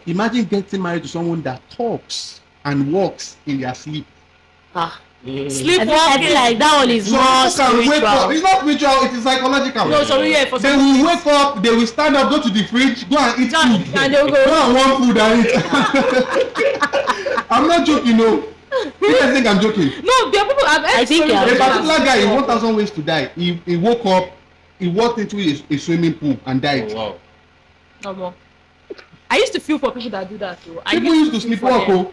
Imagine getting married to someone that talks and walks in their sleep. Sleepwalking. I feel like that one is So more people can wake up. spiritual. It's not spiritual, it is psychological. No, so yeah, for They some will wake up, they will stand up, go to the fridge, go and eat food. and they'll Go go. and want food and eat. I'm not joking, no. You guys think I'm joking? No, there are people. I've I think stories yeah. A of particular that. guy in 1,000 Ways to Die, he woke up, he walked into a swimming pool and died. Wow. No more. I used to feel for people that do that too. People used to feel for sleepwalk. them. Oh.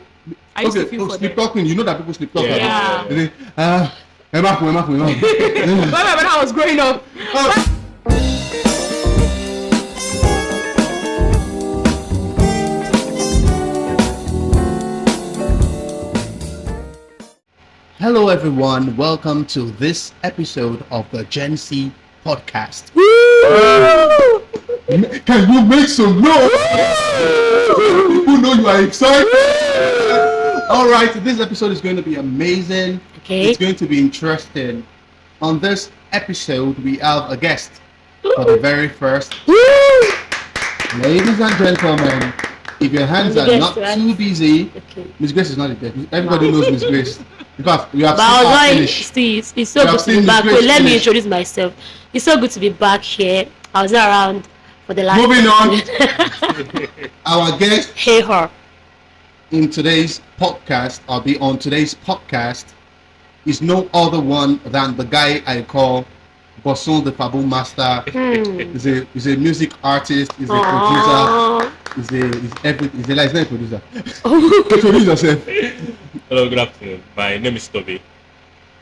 I used to Okay, feel for them. sleepwalking. You know that people sleepwalk. Yeah. They say, Emma. When I was growing up. Hello everyone, welcome to this episode of the Gen Z podcast. Can you make some noise? People know you are excited. Alright, this episode is going to be amazing. Okay. It's going to be interesting. On this episode, we have a guest for the very first. Ladies and gentlemen, if your hands are not too busy, Okay. Miss Grace is not a guest. Everybody knows Miss Grace. In fact, you have But seen I was her like, finish. see, it's so You good have to be seen back. Miss Wait, Grace let me finish. introduce myself. It's so good to be back here. I was not around for the last. Moving on. Our guest Hey her. in today's podcast, I'll be on today's podcast, is no other one than the guy I call Bosson the Fabo Master. He's a music artist, he's a producer, Aww. he's everything. He's not a producer. Introduce yourself. Hello, good afternoon. My name is Toby.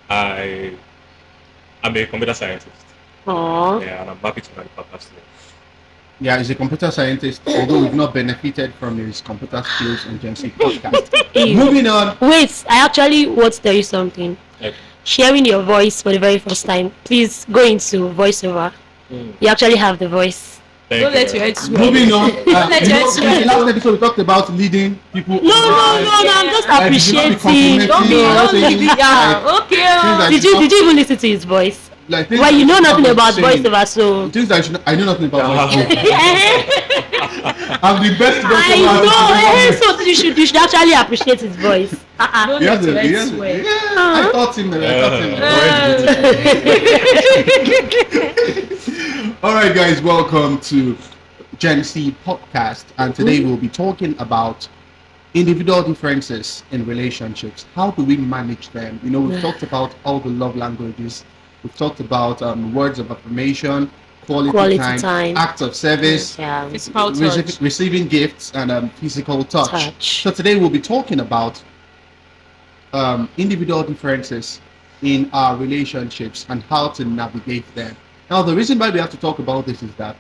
I'm a computer scientist. Aww. Yeah, and I'm happy to manufacture today. Yeah, he's a computer scientist, although we've not benefited from his computer skills on Gen Z podcast. Moving on. Wait, I actually want to tell you something. Okay. Sharing your voice for the very first time, please go into voiceover. You actually have the voice. Thank Don't you let your very head much. swell. Moving on. Let your head In the swell. last episode we talked about leading people. No, I'm just Like, you should not be appreciating. complimenting. Yeah. Okay. Things Did you even listen to his voice? Like, things Well, you know that nothing I'm about saying. voiceover, so. Things that I know nothing about Ah. voiceover. I'm the best I voiceover know, artist. so you should actually appreciate his voice. Don't He has let your a- he head has a- swell. yeah, I taught him. All right, guys, welcome to Gen Z podcast, and today we'll be talking about individual differences in relationships. How do we manage them? You know, we've talked about all the love languages. We've talked about words of affirmation, quality time, acts of service, Yeah. Physical touch. receiving gifts, and physical touch. Touch. So today we'll be talking about individual differences in our relationships and how to navigate them. Now, the reason why we have to talk about this is that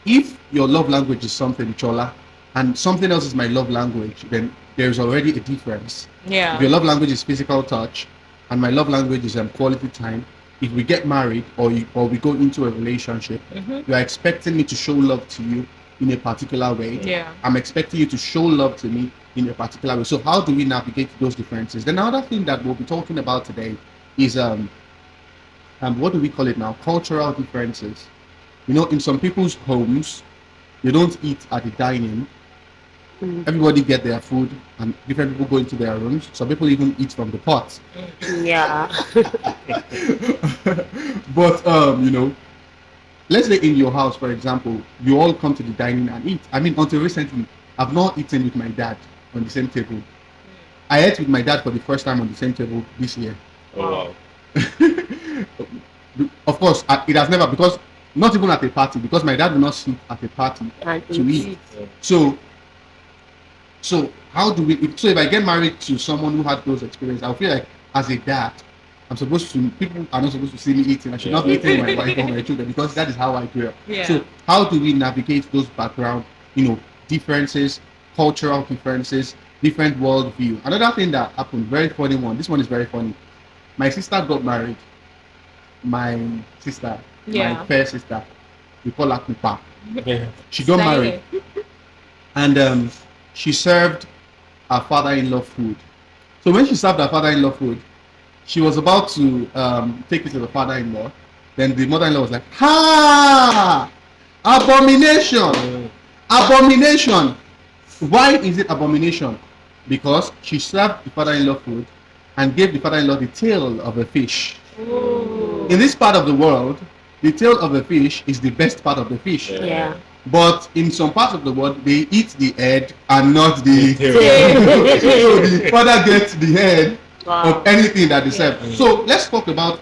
if your love language is something, Jola, and something else is my love language, then there's already a difference. Yeah. If your love language is physical touch, and my love language is quality time, if we get married or we go into a relationship, you are expecting me to show love to you in a particular way. Yeah. I'm expecting you to show love to me in a particular way. So how do we navigate those differences? Then another thing that we'll be talking about today is what do we call it now? Cultural differences. You know, in some people's homes, they don't eat at the dining. Everybody get their food, and different people go into their rooms. Some people even eat from the pot. Yeah. But you know, let's say in your house, for example, you all come to the dining and eat. I mean, until recently, I've not eaten with my dad on the same table. I ate with my dad for the first time on the same table this year. Oh, wow. Of course, it has never, because not even at a party, because my dad will not sit at a party And to eat. Yeah. So how do we? If I get married to someone who had those experiences, I feel like as a dad, people are not supposed to see me eating. I should not be eating my wife or my children, because that is how I grew up. Yeah. So how do we navigate those background, differences, cultural differences, different worldview? Another thing that happened, very funny one. This one is very funny. My sister got married. My sister, Yeah. my fair sister, we call her Kupa. Yeah. She got Style married, and she served her father-in-law food. So when she served her father-in-law food, she was about to take it to the father-in-law. Then the mother-in-law was like, "Ha! Abomination! Abomination! Why is it abomination? Because she served the father-in-law food and gave the father-in-law the tail of a fish. In this part of the world, the tail of a fish is the best part of the fish. Yeah. But in some parts of the world, they eat the head and not the tail. so the father gets the head of anything that they serve. So let's talk about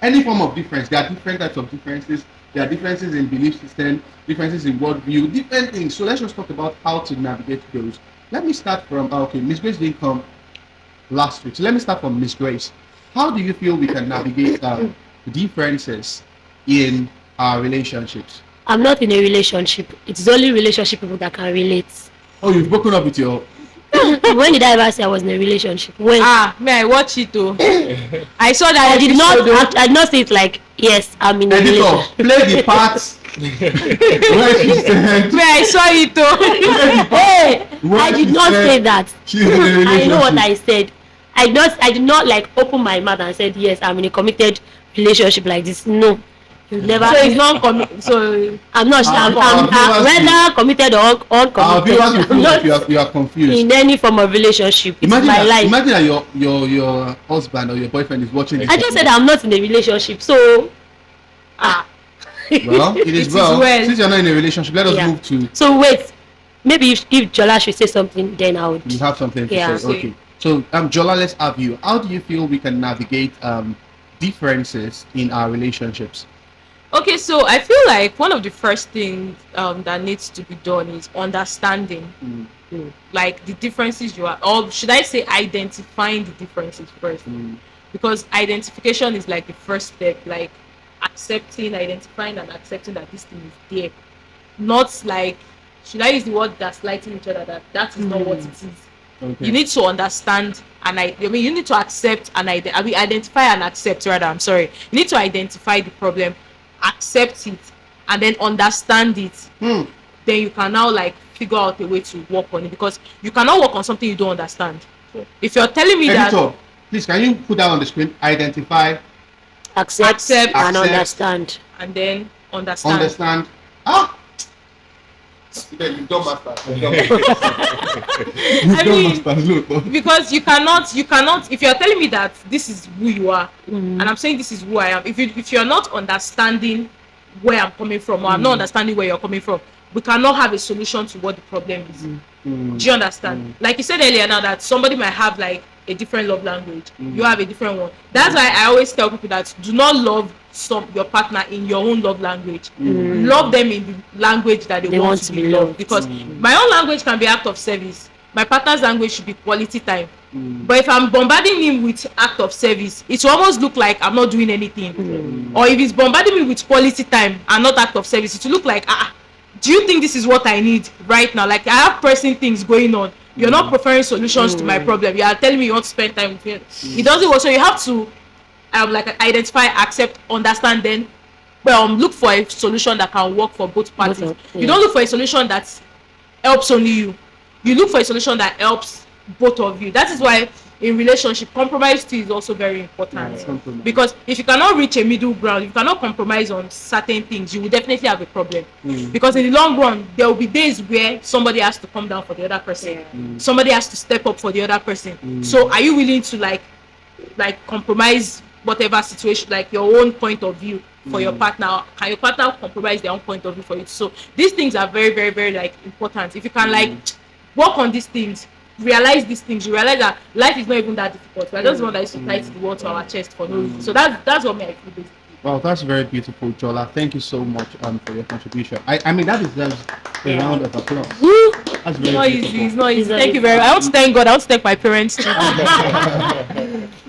any form of difference. There are different types of differences. There are differences in belief system, differences in worldview, different things. So let's just talk about how to navigate those. Let me start from okay, Miss Grace didn't come last week. So let me start from Miss Grace. How do you feel we can navigate differences in our relationships? I'm not in a relationship. It's only relationship people that can relate. Oh, you've broken up with your... When did I ever say I was in a relationship? When? May I watch it too? I saw that I did not. episode, I did not say it like yes. I'm in a Editor, relationship. play the parts where she said... May I saw it too? Hey, Where I did she not said say that. she's in a relationship. I know what I said. I did not like open my mouth and said yes. I'm in a committed relationship like this. No, you never. So it's not so I'm not sure. I'm viewers whether committed or Our viewers will uncommitted. feel I'm like not you are confused. in any form of relationship. It's Imagine my that, life. imagine that your husband or your boyfriend is watching this. I just said I'm not in a relationship. So Well, it is It is well. well. Since you're not in a relationship, let us Yeah. move to... So wait, maybe if Jola should say something, then I would. You have something to Yeah. say. Okay. So, Jola, let's have you. How do you feel we can navigate differences in our relationships? Okay, so I feel like one of the first things that needs to be done is understanding like the differences you are, or should I say identifying the differences first, because identification is like the first step, like identifying and accepting that this thing is there, not like, should I use the word gaslighting each other, that is not what it is. Okay. You need to understand and you need to accept and identify and accept rather. I'm sorry. You need to identify the problem, accept it, and then understand it. Then you can now like figure out a way to work on it, because you cannot work on something you don't understand. If you're telling me Editor, please, can you put that on the screen? Identify, Accept and accept. understand. and then understand. understand. Ah! You've done master. I mean, because you cannot, if you're telling me that this is who you are, and I'm saying this is who I am, if you're not understanding where I'm coming from, or I'm not understanding where you're coming from, we cannot have a solution to what the problem is. Do you understand? Like you said earlier now that somebody might have like a different love language, you have a different one. That's why I always tell people that do not love your partner in your own love language. Love them in the language that they want to be loved, because my own language can be act of service, my partner's language should be quality time. But if I'm bombarding him with act of service, it will almost look like I'm not doing anything. Or if he's bombarding me with quality time and not act of service, it will look like do you think this is what I need right now? Like I have pressing things going on. You're not preferring solutions to my problem. You are telling me you want to spend time with me. It doesn't work. So you have to like identify, accept, understand, then look for a solution that can work for both parties. You don't look for a solution that helps only you. You look for a solution that helps both of you. That is why in relationship, compromise too is also very important. Because if you cannot reach a middle ground, if you cannot compromise on certain things, you will definitely have a problem. Because in the long run, there will be days where somebody has to come down for the other person. Somebody has to step up for the other person. So are you willing to like compromise whatever situation, like your own point of view for your partner? Can your partner compromise their own point of view for it? So these things are very, very, very like important. If you can like work on these things, realize these things, you realize that life is not even that difficult. We're just one that is to tie the world to our chest for no reason. So that's what I feel basically. Wow, that's very beautiful, Jola. Thank you so much for your contribution. I mean, that deserves a round of applause. That's very beautiful. It's not easy. Thank you very much. I want to thank God. I want to thank my parents too.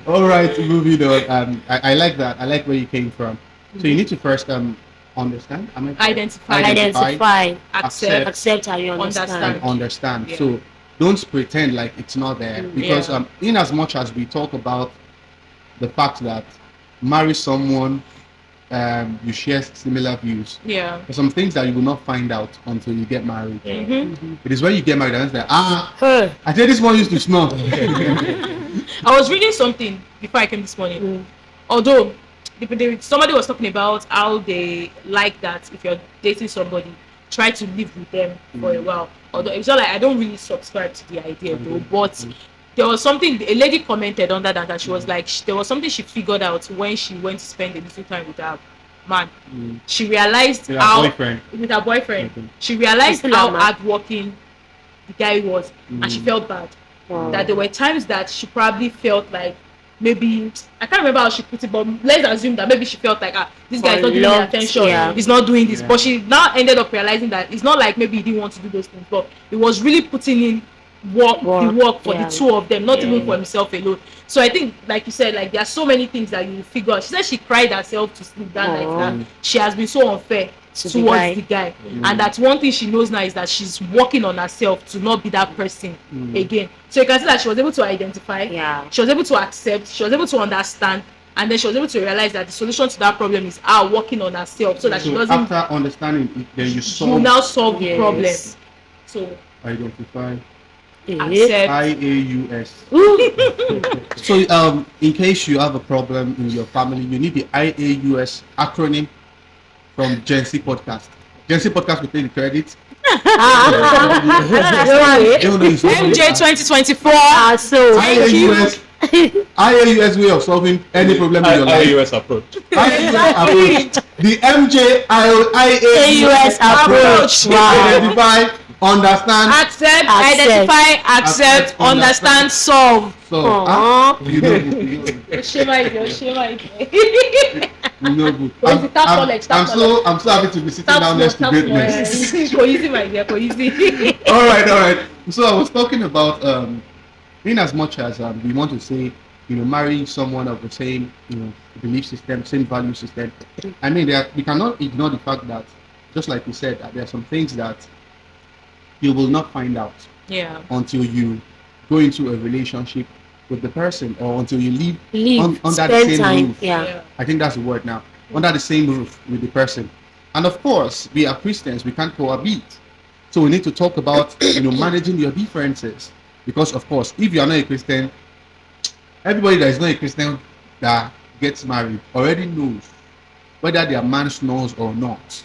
All right, moving on. I like that. I like where you came from. So you need to first understand. Identify, accept, and you understand. Understand. Yeah. So don't pretend like it's not there, because in as much as we talk about the fact that marry someone, you share similar views. There's some things that you will not find out until you get married. It is when you get married and it's like, I said this one used to snore. I was reading something before I came this morning. Although somebody was talking about how they like that if you're dating somebody, try to live with them for a while. Although it's not like I don't really subscribe to the idea though, but there was something a lady commented under that she was like there was something she figured out when she went to spend a little time with her man. She realized With her how boyfriend. with her boyfriend. Okay. She realized Still how a man. hardworking the guy was, and she felt bad. That there were times that she probably felt like maybe I can't remember how she put it, but let's assume that maybe she felt like this guy is not giving me Unloved, attention, yeah. he's not doing this. Yeah. But she now ended up realizing that it's not like maybe he didn't want to do those things, but he was really putting in the work for the two of them, not even for himself alone. So I think, like you said, like there are so many things that you figure out. She said she cried herself to sleep that night, that she has been so unfair To towards the the guy, and that's one thing she knows now is that she's working on herself to not be that person again. So you can see that she was able to identify, she was able to accept, she was able to understand, and then she was able to realize that the solution to that problem is her working on herself, so that she So doesn't. after understanding it, then you You solve, now solve the problem. So identify, accept. IAUS. So in case you have a problem in your family, you need the IAUS acronym from Gen Z podcast. Gen Z podcast will take the credit. MJ 2024. So IAUS, IAUS way of solving any problem in your life. IAUS approach. IAUS approach. The IAUS approach. Identify, understand, Accept, identify, accept, understand, solve. so you know, Shema ide. you know good. But it's tap college, tap I'm so happy to be sitting down next to greatness. Easy, my dear, easy. all right. So I was talking about in as much as we want to say, marrying someone of the same, belief system, same value system. I mean, we cannot ignore the fact that, just like you said, that there are some things that you will not find out until you go into a relationship with the person, or until you live under the same roof. I think that's the word now. Under the same roof with the person. And of course, we are Christians, we can't cohabit. So we need to talk about managing your differences. Because of course, if you are not a Christian, everybody that is not a Christian that gets married already knows whether their man snores or not.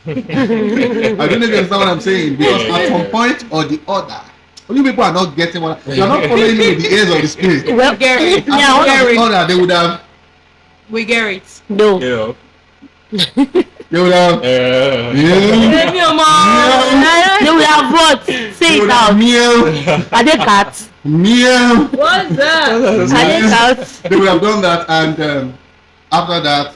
I don't know if you understand what I'm saying, because at some point or the other, only people are not getting what you are not following me with the ears of the spirit. well, Get it. They would have. We get it. no. Yeah. They would have. Yeah. Yeah. They will have what? Say They it would have out. meow. Are they cats? Meow. What's that? Are they cats? They would have done that, and after that,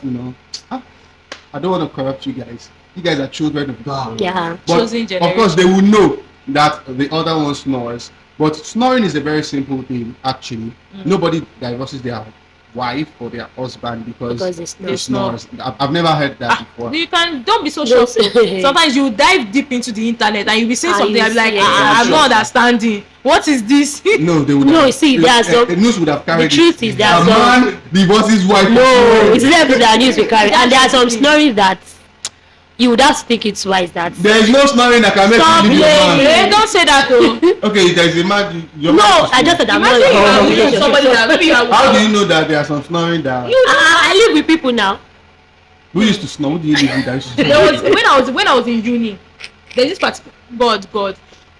I don't want to corrupt you guys. You guys are children of God. Yeah. But Chosen of course, they will know that the other one snores. But snoring is a very simple thing, actually. Nobody divorces their wife or their husband because they they snore. snores. I've never heard that before. Don't be so shocked. Sometimes you dive deep into the internet and you'll be saying something, I'll be like, I'm not understanding. What is this? No, they would. No, have, see, there are some. the news would have carried. The truth is there a are some. man divorces his wife. No, it's left that news we carry, and there are some snoring that you would have to think it's wise that. There is no snoring that can make Stop you leave your man. Hey, don't say that though. Okay, there is a man. Your No, man I just said I'm not Imagine you are in a with relationship. somebody that maybe you are How do you know that there are some snoring that? I live with people now. Who used to snore? Who do you live with that used to snore? There was when I was in uni, there's this particular God.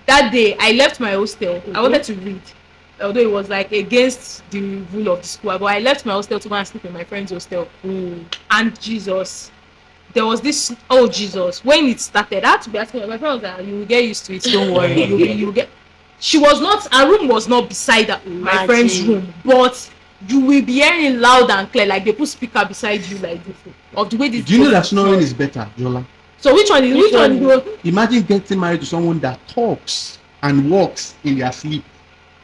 That day I left my hostel. I wanted to read. Although it was like against the rule of the school, but I left my hostel to go and sleep in my friend's hostel. And Jesus, there was this. Oh Jesus! When it started, I had to be asking my friend was like, "You will get used to it. Don't worry. You will get." She was not. Her room was not beside my friend's room, but you will be hearing loud and clear, like they put speaker beside you, like this. Of the way this. Do you know that snoring is better, Jola? So which one? Imagine getting married to someone that talks and walks in their sleep.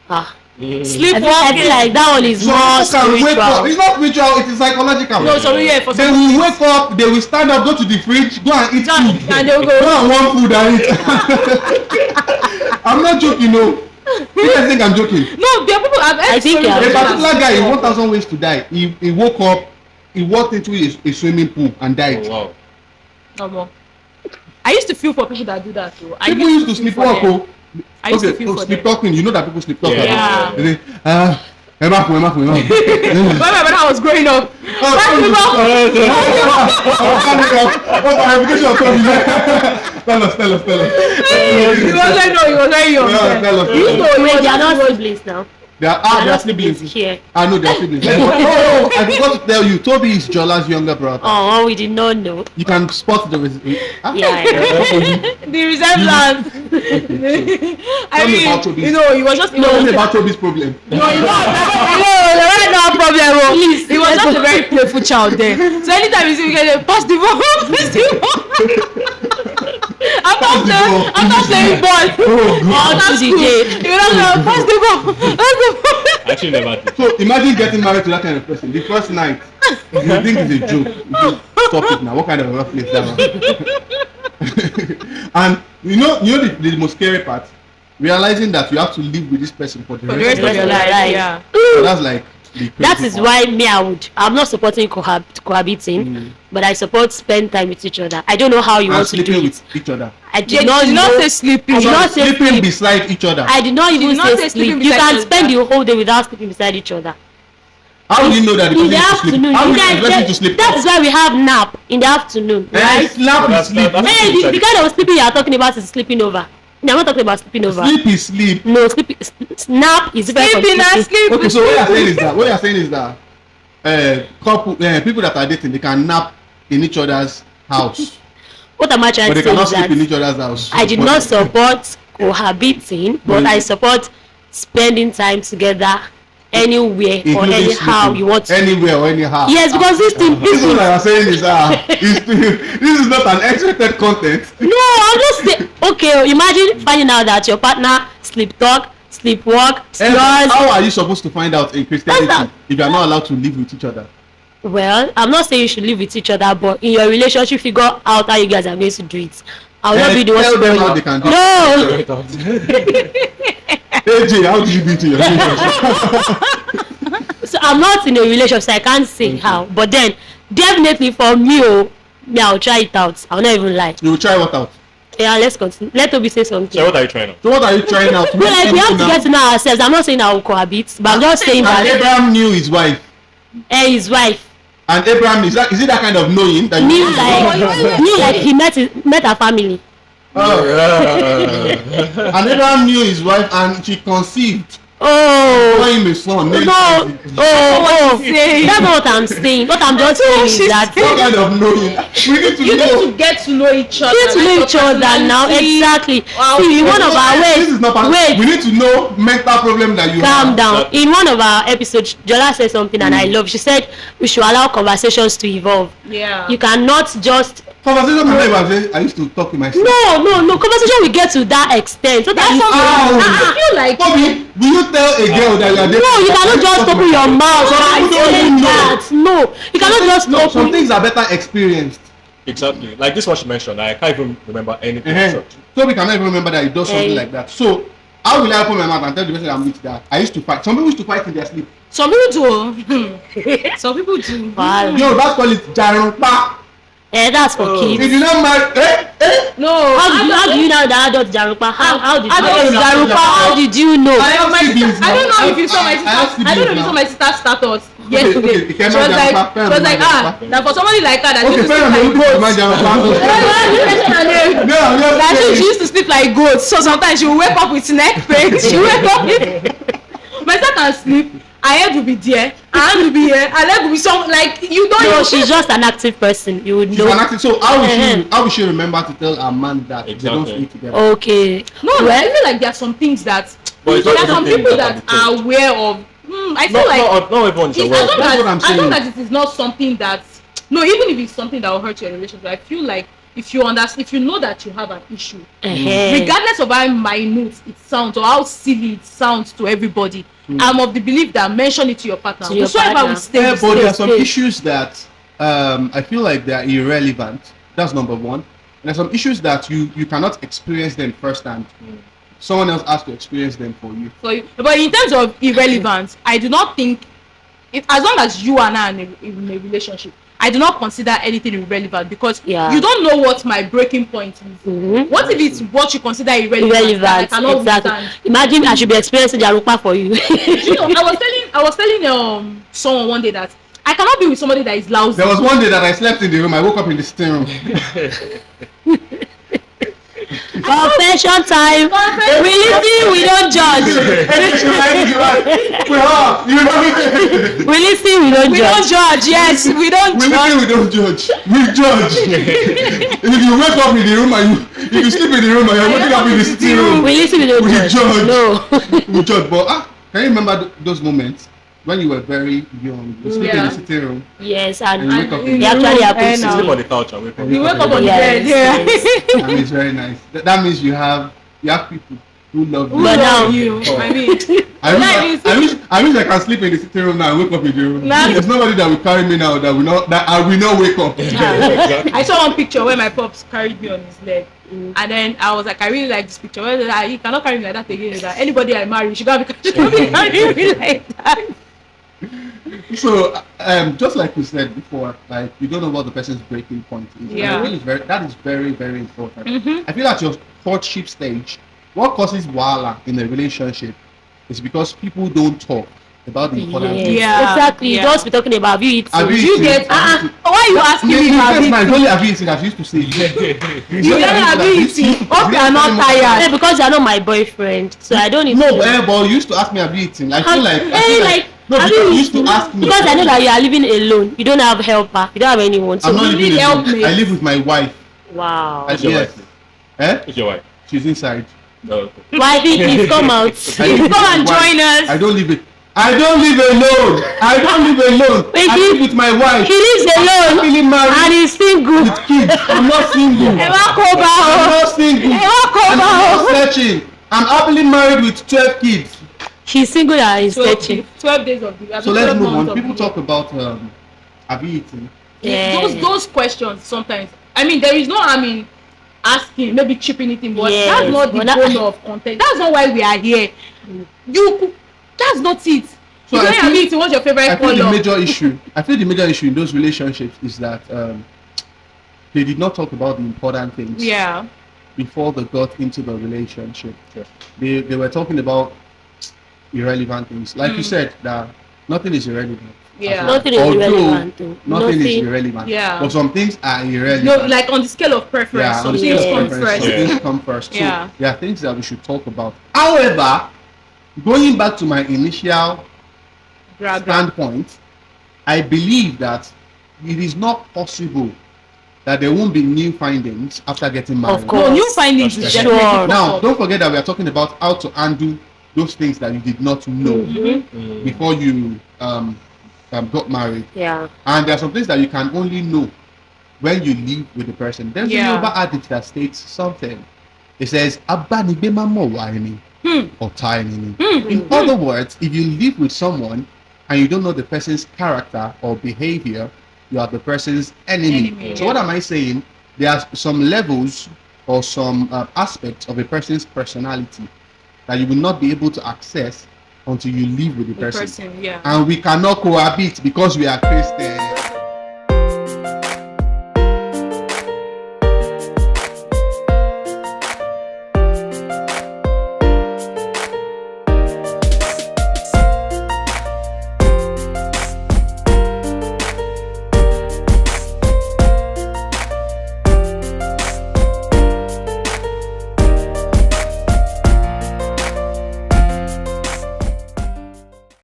Sleepwalking? I feel like that one is So more people can wake up. spiritual. It's not spiritual, it is psychological. No, so yeah, for They some will wake up, they will stand up, go to the fridge, go and eat food. and they'll Go go. and want food and eat. I'm not joking, no. You guys think I'm joking? No, there are people. I think A Yeah. particular guy in 1,000 Ways to Die, he woke up, he walked into a swimming pool and died. Oh, wow. No, I used to feel for people that do that too. People used to sleepwalk. I used to feel for them. Sleepwalking. You know that people sleepwalk. Yeah. They say, When my brother was growing up. Tell us. He was like, no, he was very young. Tell us. Wait, they are not siblings now. They are siblings. Here. I know they are siblings. Oh, I forgot to tell you, Toby is Jola's younger brother. Oh, we did not know. You can spot the Yeah, I know. The resemblance. I Tell me about mean, Toby's. you know, he was just Tell me about Toby's problem. no, no problem. Please, he was just a very playful child there. So anytime you see him, get pass the ball, pass the ball. After playing ball, All to the day. he was like, pass the ball, pass the ball. I actually never did. So imagine getting married to that kind of person. The first night, you think it's a joke. You just stop it now. What kind of a rough place that one? And you know the most scary part? Realizing that you have to live with this person for the For the rest of your life, yeah. So that's like the That crazy is part. why I'm not supporting cohabiting, but I support spend time with each other. I don't know how you And want to do sleeping it. with each other. I They did not did not know. say sleeping. I did not say Sleeping sleep. beside each other. I did not even not say say sleep. sleeping You beside can each spend other. the whole day without sleeping beside each other. How do you know that the In person the is to sleep? afternoon, How you do you guys, expect him to sleep? that is why we have nap in the afternoon, right? Slap is sleep. Hey, the kind of sleeping you are talking about is sleeping over. No, I'm not talking about sleeping over. Sleep is sleep. No, nap is different from Sleeping and sleep. Okay, so what you're saying is that people that are dating, they can nap in each other's house, What am I trying but they to say cannot is sleep in that each other's house. I did not support cohabiting, but I support spending time together anywhere or Including anyhow sleeping, you want to. anywhere or anyhow. Yes, because this thing, This is what I am saying is this is not an expected content. no, I'm just saying. Okay, imagine finding out that your partner sleep talk, sleep walk, And snores. how are you supposed to find out in Christianity That's if you are not allowed to live with each other? Well, I'm not saying you should live with each other, but in your relationship, figure out how you guys are going to do it. I will not be the one Tell to them tell how you. they can do No, AJ, how do you do it in your relationship? so I'm not in a relationship, so I can't say how. But then, definitely for me, I'll try it out. I'll not even lie. You will try what out? Yeah, let's continue. Let Toby say something. So what are you trying out? So what are you trying out? No, like we have to get to know ourselves. I'm not saying I will cohabit, but I'm just saying And that Abraham knew his wife. his wife And Abraham is it that kind of knowing that knew like he met her family. And Abraham knew his wife and she conceived. Oh, Bore him a son. named no, Isaac. that's not what I'm saying. What I'm just saying is that What kind of knowing? We need to You know. need to get to know each other. we need to know each other now. Exactly. See, in one of our This is not part. We need to know mental problem that you calm have. down. In one of our episodes, Jola said something and I love. She said we should allow conversations to evolve. Yeah. You cannot just Conversation can never say, I used to talk with myself. no. Conversation will get to that extent. So that I feel like Bobby, will you tell a girl that you are dating? no, you cannot just open your mouth Some and people don't say even know. that. No, you cannot just No, some open. things are better experienced. Exactly. Like this what she mentioned. I can't even remember anything. So we cannot even remember that he does something like that. So how will I open my mouth and tell the person I'm with that? I used to fight. Some people used to fight in their sleep. some people do. Some people do. Wow. Yo, that's called it jarumpa. That's for If kids. you don't marry, No. How do you know that adult Jarupa? How did Adult you Jarupa. How did you know? I have siblings now. I don't know if you saw my I have sister. I don't know if you saw siblings my sister's status okay, yesterday. it She cannot was like, Jarupa, she was like, Jarupa. that for somebody like her that Okay, used to fair sleep enough. like You goats. No, That she used to sleep like goats. So sometimes she will wake up with neck pain. She will wake up with. My sister can sleep. Her head will be there. Her hand will be here. Her leg will be some like you don't No, know. she's just an active person. You would know. So how will she remember to tell a man that they don't Exactly. sleep together? Okay. No, I feel like there are some things that But it's there not are some everything people that that can be are aware of. I feel like not everyone is it's, aware. as long That's as, what I'm as long saying. as it is not something that no, even if it's something that will hurt your relationship, I feel like if you understand, if you know that you have an issue, regardless of how minute it sounds or how silly it sounds to everybody, I'm of the belief that mention it to your partner. To your Whosoever partner. will stay, Yeah, will but there are stay. some issues that I feel like they are irrelevant. That's number one. And there are some issues that you cannot experience them firsthand. Someone else has to experience them for you. But in terms of irrelevance, I do not think it, as long as you and I are in a relationship, I do not consider anything irrelevant because Yeah. you don't know what my breaking point is. What if it's what you consider irrelevant? That I cannot Exactly. withstand? Imagine I should be experiencing Jarupa for you. You know, I was telling someone one day that I cannot be with somebody that is lousy. There was one day that I slept in the room. I woke up in the sitting room. Confession time. We listen, we don't judge. We listen, we don't We judge. don't judge. Yes, we don't We judge. listen, we don't judge. We judge. If you wake up in the room and if you sleep in the room and you're waking up in the sitting room, We listen, we don't we judge. judge. No. We judge. But can you remember those moments when you were very young? You sleep in Yeah. the sitting room. Yes, And and you wake up it in actually the happens. room, Sleep on the couch and wake up. You wake up on the Yes, bed. Yeah. yes. And it's very nice. That means you have people who love you. Who But love now- you? Oh. I mean, I wish I can sleep in the sitting room now and wake up in the room. Nah. There's nobody that will carry me now that I will not wake up. Exactly. I saw one picture where my pops carried me on his leg. And then I was like, I really like this picture. Where he cannot carry me like that again. That anybody I marry, she gotta be carrying me like that. So, just like you said before, like you don't know what the person's breaking point is. And Yeah. I feel that is very, very important. Mhm. I feel at your courtship stage, what causes wahala in a relationship is because people don't talk about the important Yes. things. Yeah. Exactly. Yeah. Just be talking about have you eaten? Have you You eaten? get Have you eaten? why are you asking me if I've That's my eaten? only have you eaten, as you used to say. You don't have eaten. Hope you are not Yeah, tired. because you're not my boyfriend, so I don't need No, to. but you used to ask me have you eaten. I feel Have- like no, have because you you used to eaten? ask me. Because I know that you are living alone. You don't have helper. You don't have anyone. So I'm not You living need alone. helpmate. I live with my wife. wow. I- Who's your yes. wife? Eh? Who's your wife? She's inside. No, okay. Wifey, please come out. I live with Come my and wife. join us. I don't live it. I don't live alone. I don't live alone. Wait, I he- live with my wife. He lives alone Happily married and he's single. with kids. I'm not single. Ẹ wá kó bá I'm o. not single. Ẹ wá kó And bá I'm o. not searching. I'm happily married with 12 kids. She's single and he's searching. 12 days of the So let's move on. People talk about have you eaten? Yeah. Those questions sometimes. I mean, there is no harm in asking, maybe chipping it in, but Yes, that's not the but that- goal of content. That's not why we are here. That's not it. So You I don't have feel- it. What's your favorite I feel the color? major issue. I feel the major issue in those relationships is that they did not talk about the important things Yeah. before they got into the relationship. Sure. They were talking about irrelevant things. Like you said, that nothing is irrelevant. Yeah. Nothing is Although irrelevant. Though. Nothing is irrelevant. Yeah. But some things are irrelevant. No, like on the scale of preference, yeah, some on the things scale of come preference, first. some Yeah. things come first. So Yeah. there are things that we should talk about. However, going back to my initial Braga. standpoint, I believe that it is not possible that there won't be new findings after getting married. Of course. No, new findings is That's definitely sure. possible. Now, don't forget that we are talking about how to undo those things that you did not know before you got married. Yeah. And there are some things that you can only know when you live with the person. There's Yeah. a Yoruba adage that states something. It says, "Abanigbe ma mo wa ẹni, ọ̀tá ẹni ni." In other words, if you live with someone and you don't know the person's character or behavior, you are the person's enemy. Enemy, So yeah. what am I saying? There are some levels or some aspects of a person's personality that you will not be able to access until you live with the The person. person, yeah. And we cannot cohabit because we are Christians.